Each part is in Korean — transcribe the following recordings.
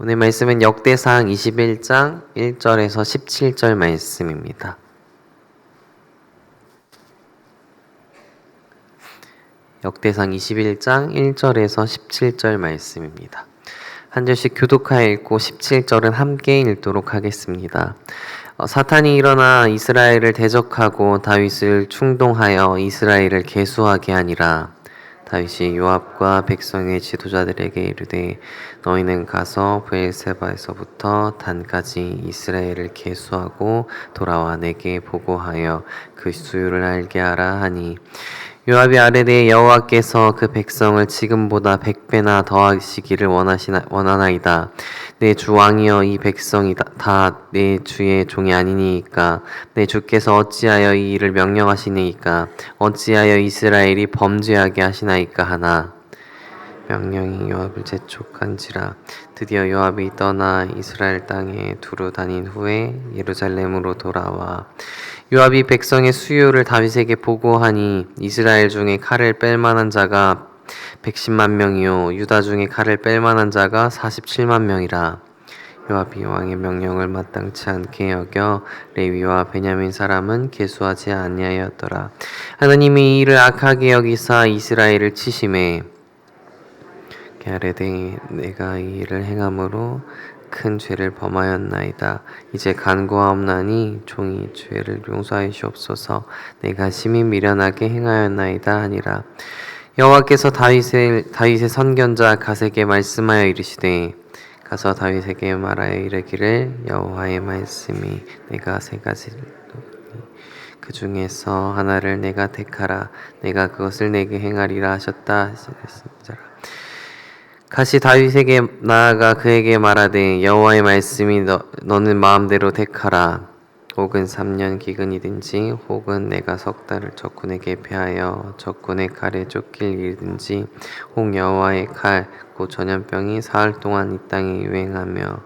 오늘 말씀은 역대상 21장 1절에서 17절 말씀입니다. 역대상 21장 1절에서 17절 말씀입니다. 한 절씩 교독하여 읽고 17절은 함께 읽도록 하겠습니다. 사탄이 일어나 이스라엘을 대적하고 다윗을 충동하여 이스라엘을 계수하게 하니라. 다윗이 요압과 백성의 지도자들에게 이르되 너희는 가서 브엘세바에서부터 단까지 이스라엘을 계수하고 돌아와 내게 보고하여 그 수요를 알게 하라 하니 요압이 아뢰되 여호와께서 그 백성을 지금보다 100배나 더하시기를 원하나이다. 내 주 왕이여 이 백성이 다 내 주의 종이 아니니이까 내 주께서 어찌하여 이 일을 명령하시니이까 어찌하여 이스라엘이 범죄하게 하시나이까 하나 명령이 요압을 재촉한지라. 드디어 요압이 떠나 이스라엘 땅에 두루 다닌 후에 예루살렘으로 돌아와 요압이 백성의 수요를 다윗에게 보고하니 이스라엘 중에 칼을 뺄 만한 자가 110만 명이요 유다 중에 칼을 뺄 만한 자가 47만 명이라. 요압이 왕의 명령을 마땅치 않게 여겨 레위와 베냐민 사람은 계수하지 아니하였더라. 하나님이 이 일을 악하게 여기사 이스라엘을 치심해 아뢰되 내가 이 일을 행함으로 큰 죄를 범하였나이다. 이제 간구하옵나니 종이 죄를 용서하시옵소서. 내가 심히 미련하게 행하였나이다 하니라. 여호와께서 다윗의 선견자 갓에게 말씀하여 이르시되 가서 다윗에게 말하여 이르기를 여호와의 말씀이 내가 세 가지를 그 중에서 하나를 내가 택하라. 내가 그것을 내게 행하리라 하셨다. 갓이 다윗에게 나아가 그에게 말하되 여호와의 말씀이 너는 마음대로 택하라. 혹은 3년 기근이든지 혹은 내가 석 달을 적군에게 패하여 적군의 칼에 쫓길 일이든지 혹 여호와의 칼 곧 전염병이 사흘 동안 이 땅에 유행하며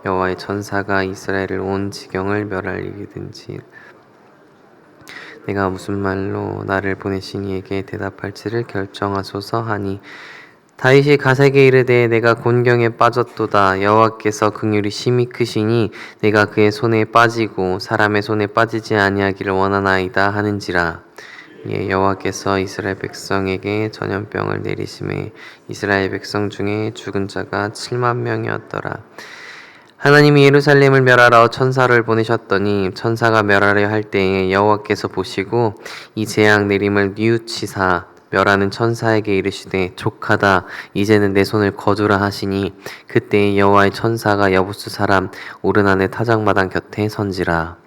여호와의 천사가 이스라엘을 온 지경을 멸할 일이든지 내가 무슨 말로 나를 보내신 이에게 대답할지를 결정하소서 하니 다윗이 갓에게 이르되 내가 곤경에 빠졌도다. 여호와께서 긍휼이 심히 크시니 내가 그의 손에 빠지고 사람의 손에 빠지지 아니하기를 원하나이다 하는지라. 예, 여호와께서 이스라엘 백성에게 전염병을 내리심에 이스라엘 백성 중에 죽은 자가 7만 명이었더라. 하나님이 예루살렘을 멸하러 천사를 보내셨더니 천사가 멸하려 할 때에 여호와께서 보시고 이 재앙 내림을 뉘우치사 멸하는 천사에게 이르시되 족하다. 이제는 내 손을 거두라 하시니 그때 여호와의 천사가 여부수 사람 오르난의 타작마당 곁에 선지라.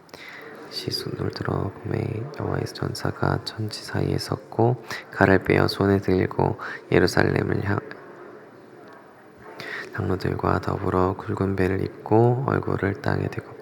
시순을 들어 보매 여호와의 천사가 천지 사이에 섰고 칼을 빼어 손에 들고 예루살렘을 장로들과 더불어 굵은 배를 입고 얼굴을 땅에 대고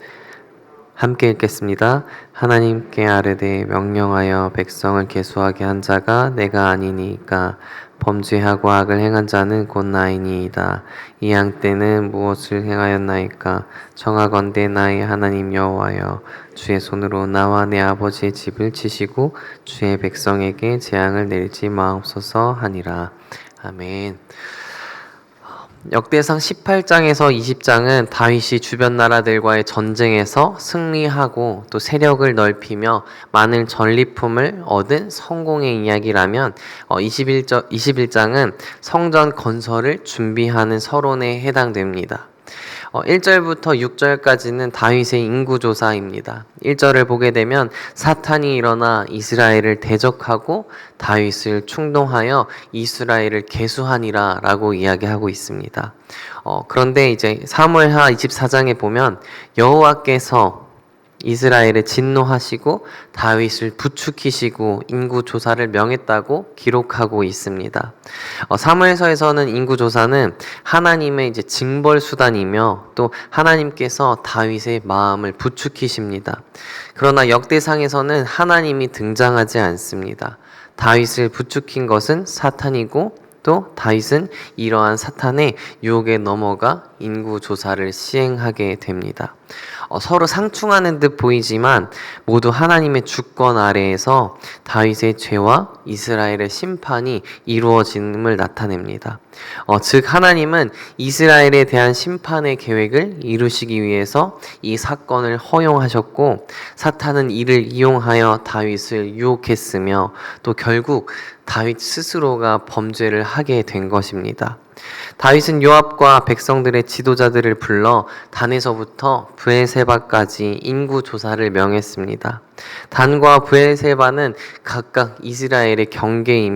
함께 읽겠습니다. 하나님께 아뢰되 명령하여 백성을 계수하게 한 자가 내가 아니니까 범죄하고 악을 행한 자는 곧 나이니이다. 이 양 때는 무엇을 행하였나이까? 청하건대 나의 하나님 여호와여 주의 손으로 나와 내 아버지의 집을 치시고 주의 백성에게 재앙을 내리지 마옵소서 하니라. 아멘. 역대상 18장에서 20장은 다윗이 주변 나라들과의 전쟁에서 승리하고 또 세력을 넓히며 많은 전리품을 얻은 성공의 이야기라면 21장은 성전 건설을 준비하는 서론에 해당됩니다. 1절부터 6절까지는 다윗의 인구조사입니다. 1절을 보게 되면 사탄이 일어나 이스라엘을 대적하고 다윗을 충동하여 이스라엘을 계수하니라 라고 이야기하고 있습니다. 그런데 이제 사무엘하 24장에 보면 여호와께서 이스라엘에 진노하시고 다윗을 부추기시고 인구조사를 명했다고 기록하고 있습니다. 사무엘서에서는 인구조사는 하나님의 이제 징벌 수단이며 또 하나님께서 다윗의 마음을 부추기십니다. 그러나 역대상에서는 하나님이 등장하지 않습니다. 다윗을 부추긴 것은 사탄이고 또 다윗은 이러한 사탄의 유혹에 넘어가 인구 조사를 시행하게 됩니다. 서로 상충하는 듯 보이지만 모두 하나님의 주권 아래에서 다윗의 죄와 이스라엘의 심판이 이루어짐을 나타냅니다. 즉 하나님은 이스라엘에 대한 심판의 계획을 이루시기 위해서 이 사건을 허용하셨고, 사탄은 이를 이용하여 다윗을 유혹했으며 또 결국 다윗 스스로가 범죄를 하게 된 것입니다. 다윗은 요압과 백성들의 지도자들을 불러 단에서부터 브엘세바까지 인구 조사를 명했습니다. 단과 브엘세바는 각각 이스라엘의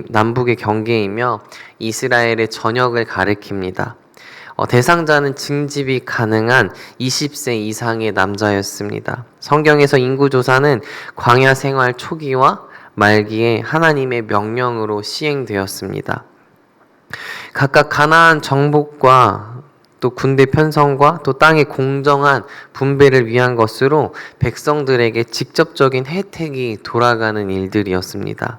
남북의 경계이며 이스라엘의 전역을 가리킵니다. 대상자는 징집이 가능한 20세 이상의 남자였습니다. 성경에서 인구조사는 광야 생활 초기와 말기에 하나님의 명령으로 시행되었습니다. 각각 가나안 정복과 또 군대 편성과 또 땅의 공정한 분배를 위한 것으로 백성들에게 직접적인 혜택이 돌아가는 일들이었습니다.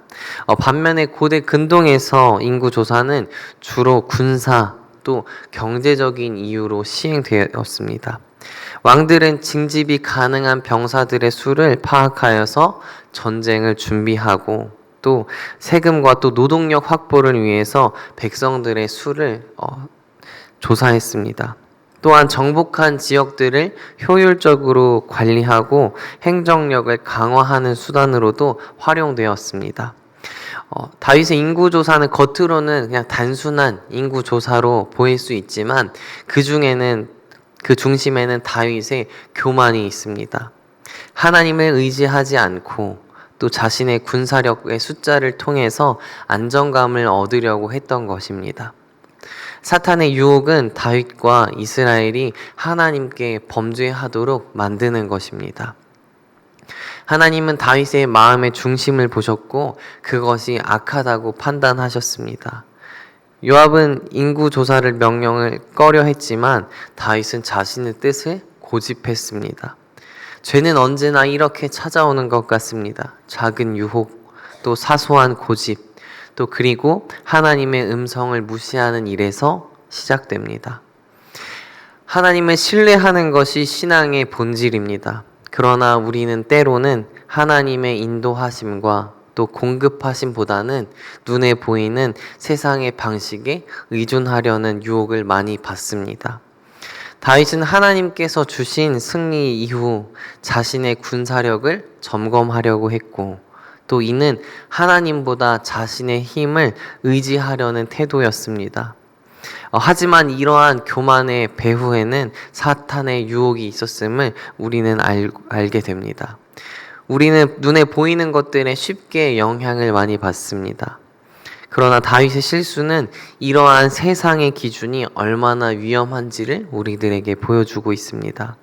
반면에 고대 근동에서 인구조사는 주로 군사 또 경제적인 이유로 시행되었습니다. 왕들은 징집이 가능한 병사들의 수를 파악하여서 전쟁을 준비하고 또 세금과 또 노동력 확보를 위해서 백성들의 수를 조사했습니다. 또한 정복한 지역들을 효율적으로 관리하고 행정력을 강화하는 수단으로도 활용되었습니다. 다윗의 인구조사는 겉으로는 그냥 단순한 인구조사로 보일 수 있지만 그 중심에는 다윗의 교만이 있습니다. 하나님을 의지하지 않고 또 자신의 군사력의 숫자를 통해서 안정감을 얻으려고 했던 것입니다. 사탄의 유혹은 다윗과 이스라엘이 하나님께 범죄하도록 만드는 것입니다. 하나님은 다윗의 마음의 중심을 보셨고 그것이 악하다고 판단하셨습니다. 요압은 인구조사를 명령을 꺼려했지만 다윗은 자신의 뜻을 고집했습니다. 죄는 언제나 이렇게 찾아오는 것 같습니다. 작은 유혹, 또 사소한 고집, 또 그리고 하나님의 음성을 무시하는 일에서 시작됩니다. 하나님을 신뢰하는 것이 신앙의 본질입니다. 그러나 우리는 때로는 하나님의 인도하심과 또 공급하심보다는 눈에 보이는 세상의 방식에 의존하려는 유혹을 많이 받습니다. 다윗은 하나님께서 주신 승리 이후 자신의 군사력을 점검하려고 했고 또 이는 하나님보다 자신의 힘을 의지하려는 태도였습니다. 하지만 이러한 교만의 배후에는 사탄의 유혹이 있었음을 우리는 알게 됩니다. 우리는 눈에 보이는 것들에 쉽게 영향을 많이 받습니다. 그러나 다윗의 실수는 이러한 세상의 기준이 얼마나 위험한지를 우리들에게 보여주고 있습니다.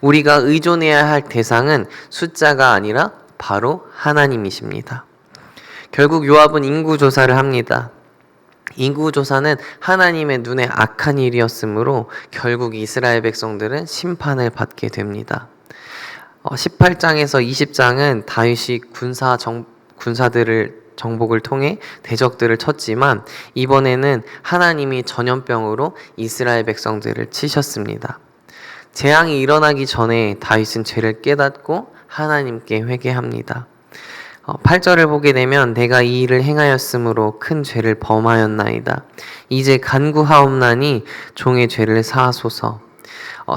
우리가 의존해야 할 대상은 숫자가 아니라 바로 하나님이십니다. 결국 요압은 인구조사를 합니다. 인구조사는 하나님의 눈에 악한 일이었으므로 결국 이스라엘 백성들은 심판을 받게 됩니다. 18장에서 20장은 다윗이 군사들을 정복을 통해 대적들을 쳤지만 이번에는 하나님이 전염병으로 이스라엘 백성들을 치셨습니다. 재앙이 일어나기 전에 다윗은 죄를 깨닫고 하나님께 회개합니다. 8절을 보게 되면 내가 이 일을 행하였으므로 큰 죄를 범하였나이다. 이제 간구하옵나니 종의 죄를 사하소서.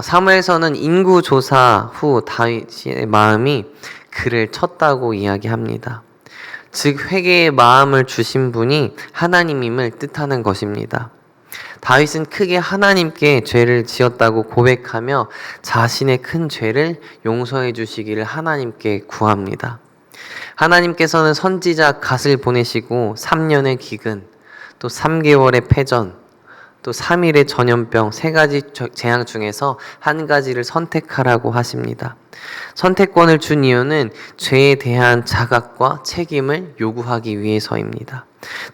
사무엘서는 인구조사 후 다윗의 마음이 그를 쳤다고 이야기합니다. 즉 회개의 마음을 주신 분이 하나님임을 뜻하는 것입니다. 다윗은 크게 하나님께 죄를 지었다고 고백하며 자신의 큰 죄를 용서해 주시기를 하나님께 구합니다. 하나님께서는 선지자 갓을 보내시고 3년의 기근, 또 3개월의 패전, 또 3일의 전염병 3가지 재앙 중에서 한 가지를 선택하라고 하십니다. 선택권을 준 이유는 죄에 대한 자각과 책임을 요구하기 위해서입니다.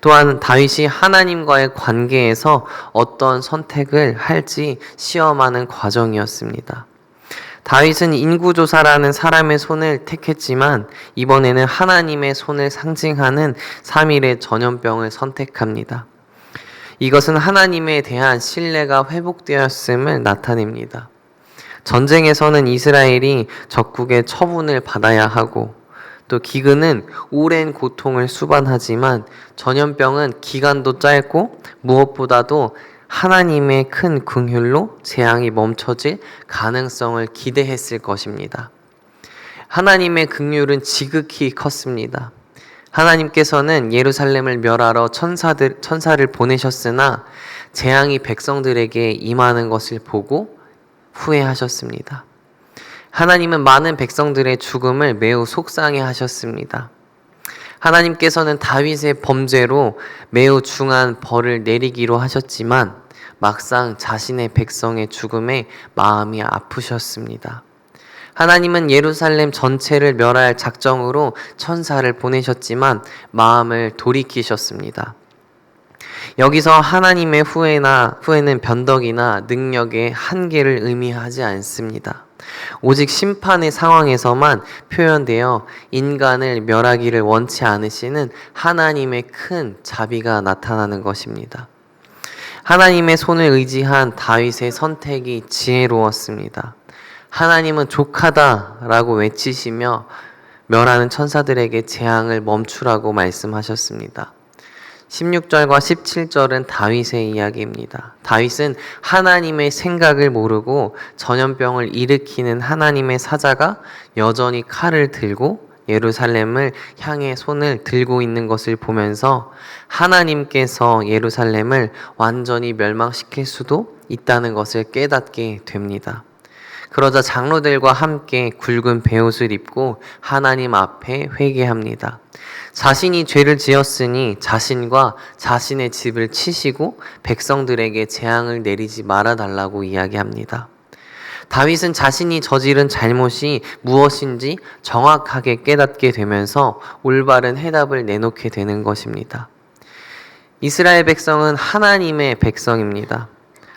또한 다윗이 하나님과의 관계에서 어떤 선택을 할지 시험하는 과정이었습니다. 다윗은 인구조사라는 사람의 손을 택했지만 이번에는 하나님의 손을 상징하는 3일의 전염병을 선택합니다. 이것은 하나님에 대한 신뢰가 회복되었음을 나타냅니다. 전쟁에서는 이스라엘이 적국의 처분을 받아야 하고 또 기근은 오랜 고통을 수반하지만 전염병은 기간도 짧고 무엇보다도 하나님의 큰 긍휼로 재앙이 멈춰질 가능성을 기대했을 것입니다. 하나님의 긍휼은 지극히 컸습니다. 하나님께서는 예루살렘을 멸하러 천사를 보내셨으나 재앙이 백성들에게 임하는 것을 보고 후회하셨습니다. 하나님은 많은 백성들의 죽음을 매우 속상해 하셨습니다. 하나님께서는 다윗의 범죄로 매우 중한 벌을 내리기로 하셨지만 막상 자신의 백성의 죽음에 마음이 아프셨습니다. 하나님은 예루살렘 전체를 멸할 작정으로 천사를 보내셨지만 마음을 돌이키셨습니다. 여기서 하나님의 후회는 변덕이나 능력의 한계를 의미하지 않습니다. 오직 심판의 상황에서만 표현되어 인간을 멸하기를 원치 않으시는 하나님의 큰 자비가 나타나는 것입니다. 하나님의 손을 의지한 다윗의 선택이 지혜로웠습니다. 하나님은 족하다라고 외치시며 멸하는 천사들에게 재앙을 멈추라고 말씀하셨습니다. 16절과 17절은 다윗의 이야기입니다. 다윗은 하나님의 생각을 모르고 전염병을 일으키는 하나님의 사자가 여전히 칼을 들고 예루살렘을 향해 손을 들고 있는 것을 보면서 하나님께서 예루살렘을 완전히 멸망시킬 수도 있다는 것을 깨닫게 됩니다. 그러자 장로들과 함께 굵은 베옷을 입고 하나님 앞에 회개합니다. 자신이 죄를 지었으니 자신과 자신의 집을 치시고 백성들에게 재앙을 내리지 말아달라고 이야기합니다. 다윗은 자신이 저지른 잘못이 무엇인지 정확하게 깨닫게 되면서 올바른 해답을 내놓게 되는 것입니다. 이스라엘 백성은 하나님의 백성입니다.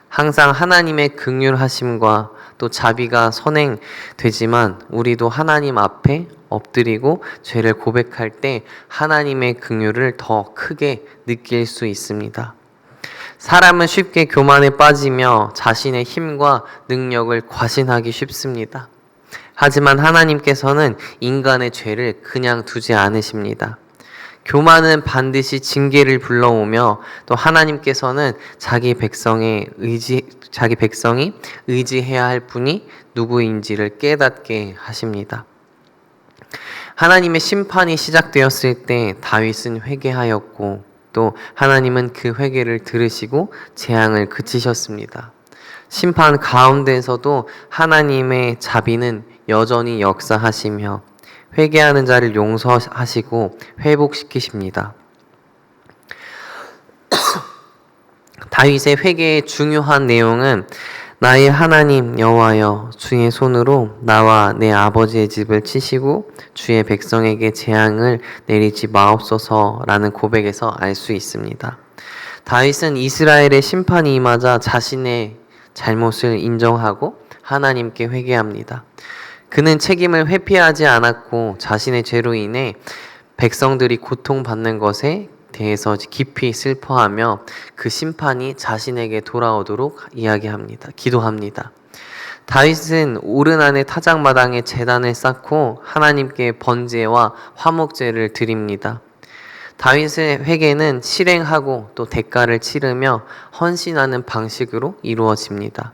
항상 하나님의 긍휼하심과 또 자비가 선행되지만 우리도 하나님 앞에 엎드리고 죄를 고백할 때 하나님의 긍휼을 더 크게 느낄 수 있습니다. 사람은 쉽게 교만에 빠지며 자신의 힘과 능력을 과신하기 쉽습니다. 하지만 하나님께서는 인간의 죄를 그냥 두지 않으십니다. 교만은 반드시 징계를 불러오며 또 하나님께서는 자기 백성이 의지해야 할 분이 누구인지를 깨닫게 하십니다. 하나님의 심판이 시작되었을 때 다윗은 회개하였고 또 하나님은 그 회개를 들으시고 재앙을 그치셨습니다. 심판 가운데서도 하나님의 자비는 여전히 역사하시며 회개하는 자를 용서하시고 회복시키십니다. 다윗의 회개의 중요한 내용은 나의 하나님 여호와여 주의 손으로 나와 내 아버지의 집을 치시고 주의 백성에게 재앙을 내리지 마옵소서라는 고백에서 알 수 있습니다. 다윗은 이스라엘의 심판이 임하자 자신의 잘못을 인정하고 하나님께 회개합니다. 그는 책임을 회피하지 않았고 자신의 죄로 인해 백성들이 고통받는 것에 대해서 깊이 슬퍼하며 그 심판이 자신에게 돌아오도록 기도합니다. 다윗은 오른 안에 타작마당에 제단을 쌓고 하나님께 번제와 화목제를 드립니다. 다윗의 회개는 실행하고 또 대가를 치르며 헌신하는 방식으로 이루어집니다.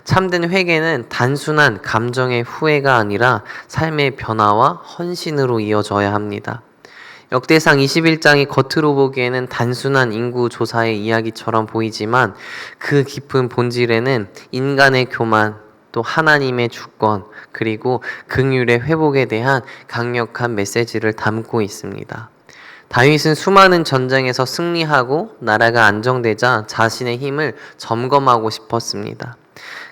참된 회개는 단순한 감정의 후회가 아니라 삶의 변화와 헌신으로 이어져야 합니다. 역대상 21장이 겉으로 보기에는 단순한 인구 조사의 이야기처럼 보이지만 그 깊은 본질에는 인간의 교만, 또 하나님의 주권, 그리고 긍휼의 회복에 대한 강력한 메시지를 담고 있습니다. 다윗은 수많은 전쟁에서 승리하고 나라가 안정되자 자신의 힘을 점검하고 싶었습니다.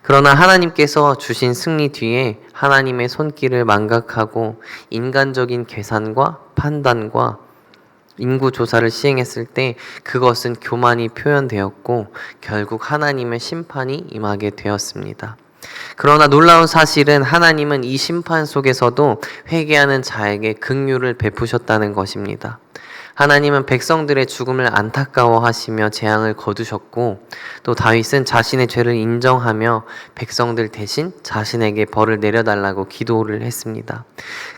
그러나 하나님께서 주신 승리 뒤에 하나님의 손길을 망각하고 인간적인 계산과 판단과 인구조사를 시행했을 때 그것은 교만이 표현되었고 결국 하나님의 심판이 임하게 되었습니다. 그러나 놀라운 사실은 하나님은 이 심판 속에서도 회개하는 자에게 긍휼을 베푸셨다는 것입니다. 하나님은 백성들의 죽음을 안타까워하시며 재앙을 거두셨고, 또 다윗은 자신의 죄를 인정하며 백성들 대신 자신에게 벌을 내려달라고 기도를 했습니다.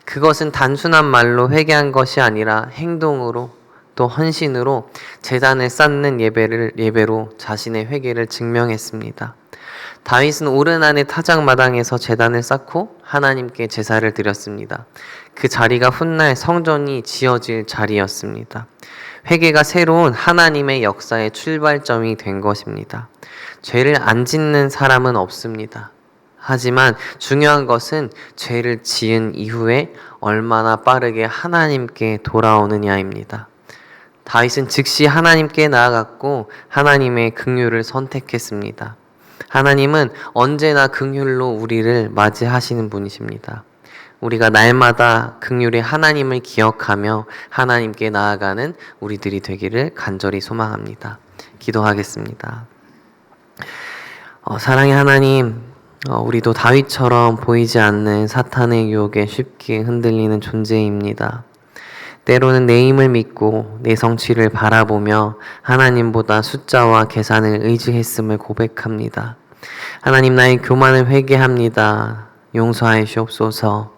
그것은 단순한 말로 회개한 것이 아니라 행동으로 또 헌신으로 제단을 쌓는 예배로 자신의 회개를 증명했습니다. 다윗은 오르난의 타작마당에서 제단을 쌓고 하나님께 제사를 드렸습니다. 그 자리가 훗날 성전이 지어질 자리였습니다. 회개가 새로운 하나님의 역사의 출발점이 된 것입니다. 죄를 안 짓는 사람은 없습니다. 하지만 중요한 것은 죄를 지은 이후에 얼마나 빠르게 하나님께 돌아오느냐입니다. 다윗은 즉시 하나님께 나아갔고 하나님의 긍휼을 선택했습니다. 하나님은 언제나 긍휼로 우리를 맞이하시는 분이십니다. 우리가 날마다 긍휼의 하나님을 기억하며 하나님께 나아가는 우리들이 되기를 간절히 소망합니다. 기도하겠습니다. 사랑의 하나님, 우리도 다윗처럼 보이지 않는 사탄의 유혹에 쉽게 흔들리는 존재입니다. 때로는 내 힘을 믿고 내 성취를 바라보며 하나님보다 숫자와 계산을 의지했음을 고백합니다. 하나님, 나의 교만을 회개합니다. 용서하시옵소서.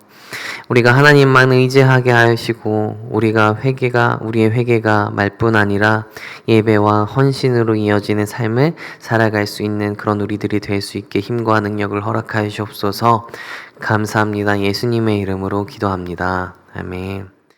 우리가 하나님만 의지하게 하시고 우리의 회개가 말뿐 아니라 예배와 헌신으로 이어지는 삶을 살아갈 수 있는 그런 우리들이 될 수 있게 힘과 능력을 허락하시옵소서. 감사합니다. 예수님의 이름으로 기도합니다. 아멘.